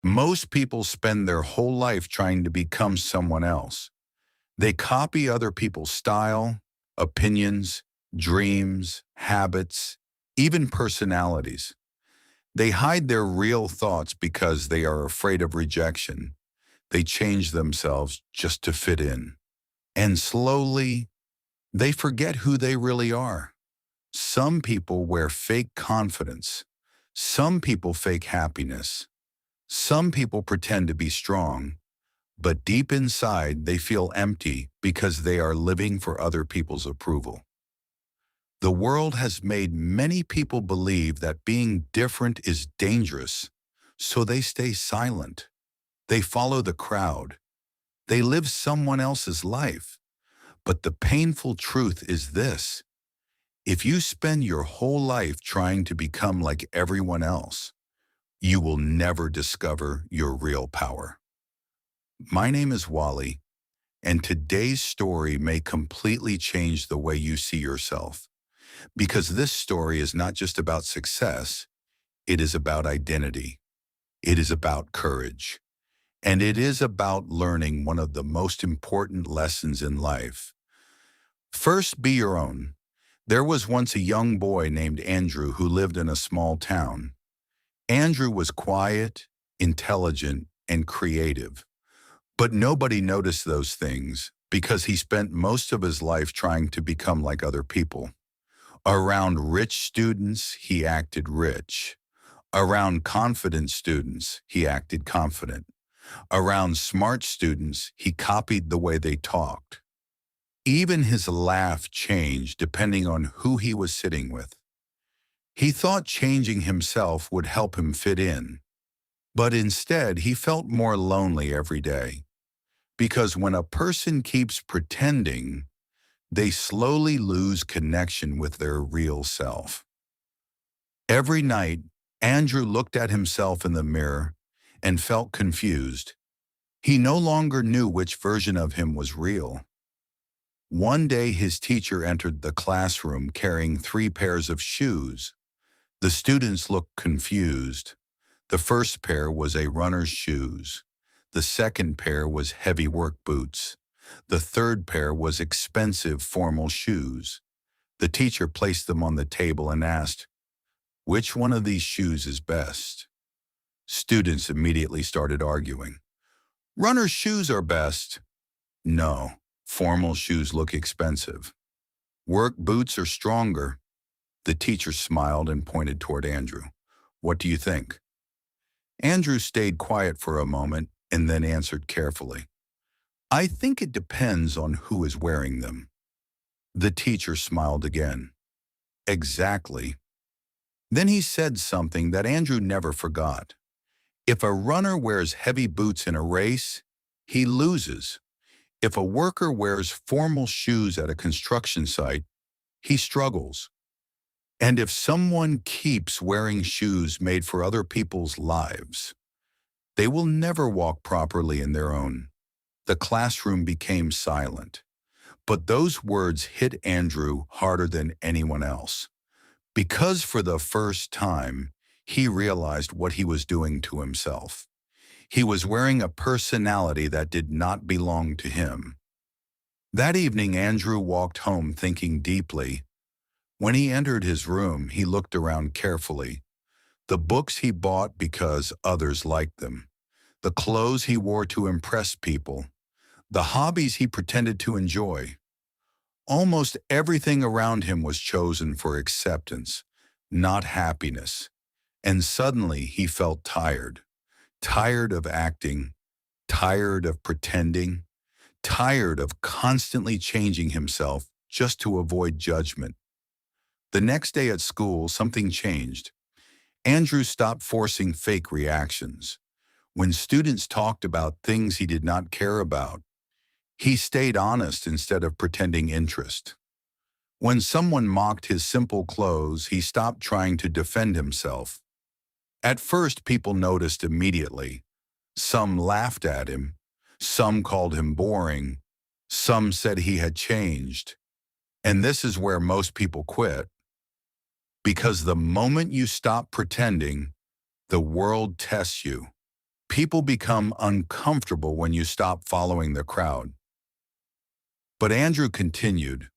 Most people spend their whole life trying to become someone else. They copy other people's style, opinions, dreams, habits, even personalities. They hide their real thoughts because they are afraid of rejection. They change themselves just to fit in. And slowly, they forget who they really are. Some people wear fake confidence. Some people fake happiness. Some people pretend to be strong, but deep inside they feel empty because they are living for other people's approval. The world has made many people believe that being different is dangerous, so they stay silent. They follow the crowd. They live someone else's life. But the painful truth is this: if you spend your whole life trying to become like everyone else, you will never discover your real power. My name is Wali, and today's story may completely change the way you see yourself. Because this story is not just about success, it is about identity. It is about courage. And it is about learning one of the most important lessons in life. First, be your own. There was once a young boy named Andrew who lived in a small town. Andrew was quiet, intelligent, and creative. But nobody noticed those things because he spent most of his life trying to become like other people. Around rich students, he acted rich. Around confident students, he acted confident. Around smart students, he copied the way they talked. Even his laugh changed depending on who he was sitting with. He thought changing himself would help him fit in, but instead he felt more lonely every day. Because when a person keeps pretending, they slowly lose connection with their real self. Every night, Andrew looked at himself in the mirror and felt confused. He no longer knew which version of him was real. One day his teacher entered the classroom carrying 3 pairs of shoes. The students looked confused. The first pair was a runner's shoes. The second pair was heavy work boots. The third pair was expensive formal shoes. The teacher placed them on the table and asked, "Which one of these shoes is best?" Students immediately started arguing. "Runner's shoes are best." "No, formal shoes look expensive." "Work boots are stronger." The teacher smiled and pointed toward Andrew. "What do you think?" Andrew stayed quiet for a moment and then answered carefully, "I think it depends on who is wearing them." The teacher smiled again. "Exactly." Then he said something that Andrew never forgot. If a runner wears heavy boots in a race, he loses. If a worker wears formal shoes at a construction site, he struggles. And if someone keeps wearing shoes made for other people's lives, they will never walk properly in their own. The classroom became silent. But those words hit Andrew harder than anyone else. Because for the first time, he realized what he was doing to himself. He was wearing a personality that did not belong to him. That evening, Andrew walked home thinking deeply. When he entered his room, he looked around carefully. The books he bought because others liked them. The clothes he wore to impress people. The hobbies he pretended to enjoy. Almost everything around him was chosen for acceptance, not happiness. And suddenly he felt tired. Tired of acting. Tired of pretending. Tired of constantly changing himself just to avoid judgment. The next day at school, something changed. Andrew stopped forcing fake reactions. When students talked about things he did not care about, he stayed honest instead of pretending interest. When someone mocked his simple clothes, he stopped trying to defend himself. At first, people noticed immediately. Some laughed at him. Some called him boring. Some said he had changed. And this is where most people quit. Because the moment you stop pretending, the world tests you. People become uncomfortable when you stop following the crowd. But Andrew continued.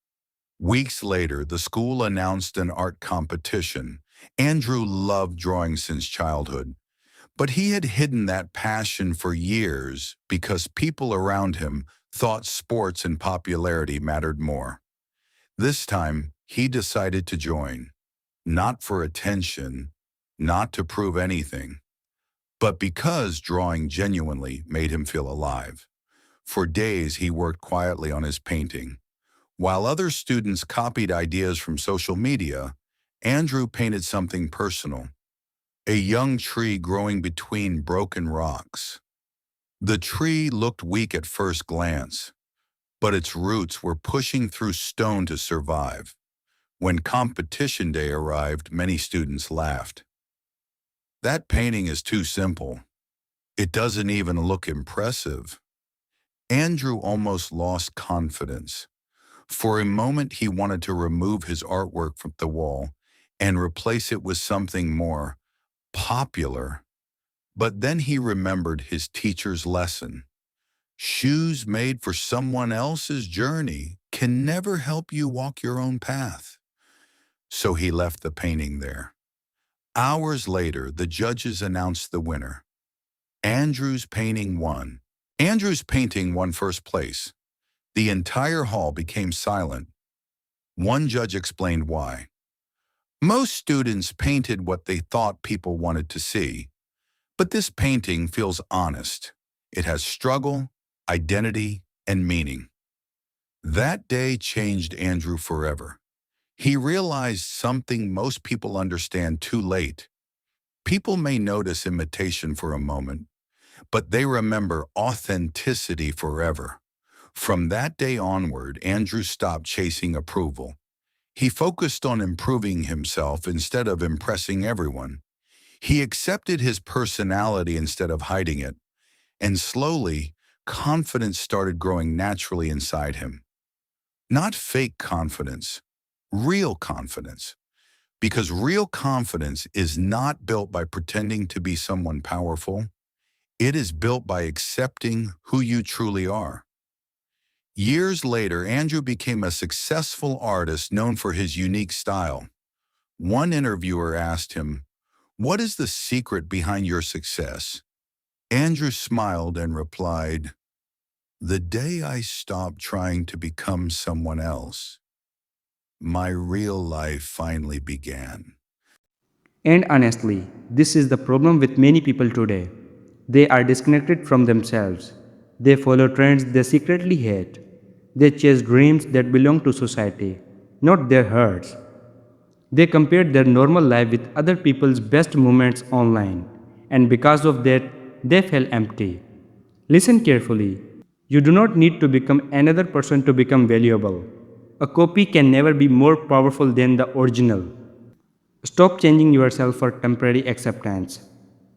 Weeks later, the school announced an art competition. Andrew loved drawing since childhood, but he had hidden that passion for years because people around him thought sports and popularity mattered more. This time, he decided to join, not for attention, not to prove anything, but because drawing genuinely made him feel alive. For days, he worked quietly on his painting. While other students copied ideas from social media, Andrew painted something personal, a young tree growing between broken rocks. The tree looked weak at first glance, but its roots were pushing through stone to survive. When competition day arrived, many students laughed. That painting is too simple. It doesn't even look impressive. Andrew almost lost confidence. For a moment, he wanted to remove his artwork from the wall and replace it with something more popular. But then he remembered his teacher's lesson. Shoes made for someone else's journey can never help you walk your own path. So he left the painting there. Hours later, the judges announced the winner. Andrew's painting won. Andrew's painting won first place. The entire hall became silent. One judge explained why. Most students painted what they thought people wanted to see, but this painting feels honest. It has struggle, identity, and meaning. That day changed Andrew forever. He realized something most people understand too late. People may notice imitation for a moment, but they remember authenticity forever. From that day onward, Andrew stopped chasing approval. He focused on improving himself instead of impressing everyone. He accepted his personality instead of hiding it, and slowly, confidence started growing naturally inside him. Not fake confidence, real confidence. Because real confidence is not built by pretending to be someone powerful. It is built by accepting who you truly are. Years later, Andrew became a successful artist known for his unique style. One interviewer asked him, "What is the secret behind your success?" Andrew smiled and replied, "The day I stopped trying to become someone else, my real life finally began." And honestly, this is the problem with many people today. They are disconnected from themselves. They follow trends they secretly hate. They chase dreams that belong to society, not their hearts. They compare their normal life with other people's best moments online, and because of that, they feel empty. Listen carefully. You do not need to become another person to become valuable. A copy can never be more powerful than the original. Stop changing yourself for temporary acceptance.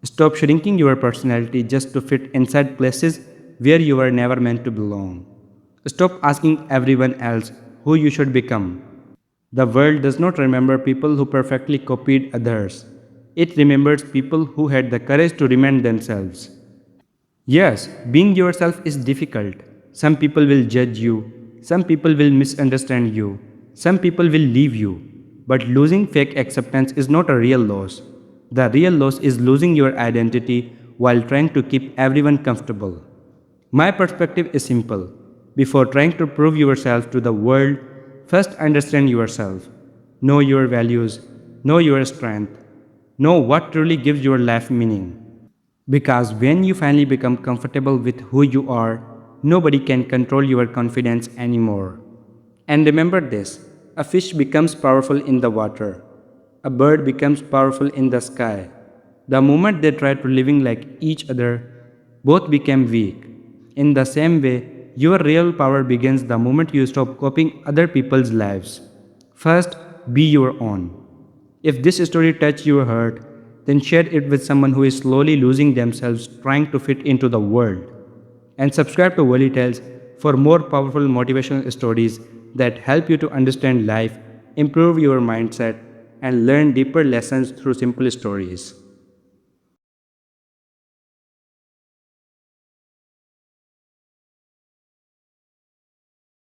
Stop shrinking your personality just to fit inside places where you were never meant to belong. Stop asking everyone else who you should become. The world does not remember people who perfectly copied others. It remembers people who had the courage to remain themselves. Yes, being yourself is difficult. Some people will judge you, some people will misunderstand you, some people will leave you. But losing fake acceptance is not a real loss. The real loss is losing your identity while trying to keep everyone comfortable. My perspective is simple. Before trying to prove yourself to the world, first understand yourself. Know your values, know your strength, know what truly gives your life meaning. Because when you finally become comfortable with who you are, nobody can control your confidence anymore. And remember this, a fish becomes powerful in the water, a bird becomes powerful in the sky. The moment they try to living like each other, both became weak. In the same way, your real power begins the moment you stop copying other people's lives. First, be your own. If this story touched your heart, then share it with someone who is slowly losing themselves trying to fit into the world. And subscribe to Wali Tales for more powerful motivational stories that help you to understand life, improve your mindset, and learn deeper lessons through simple stories.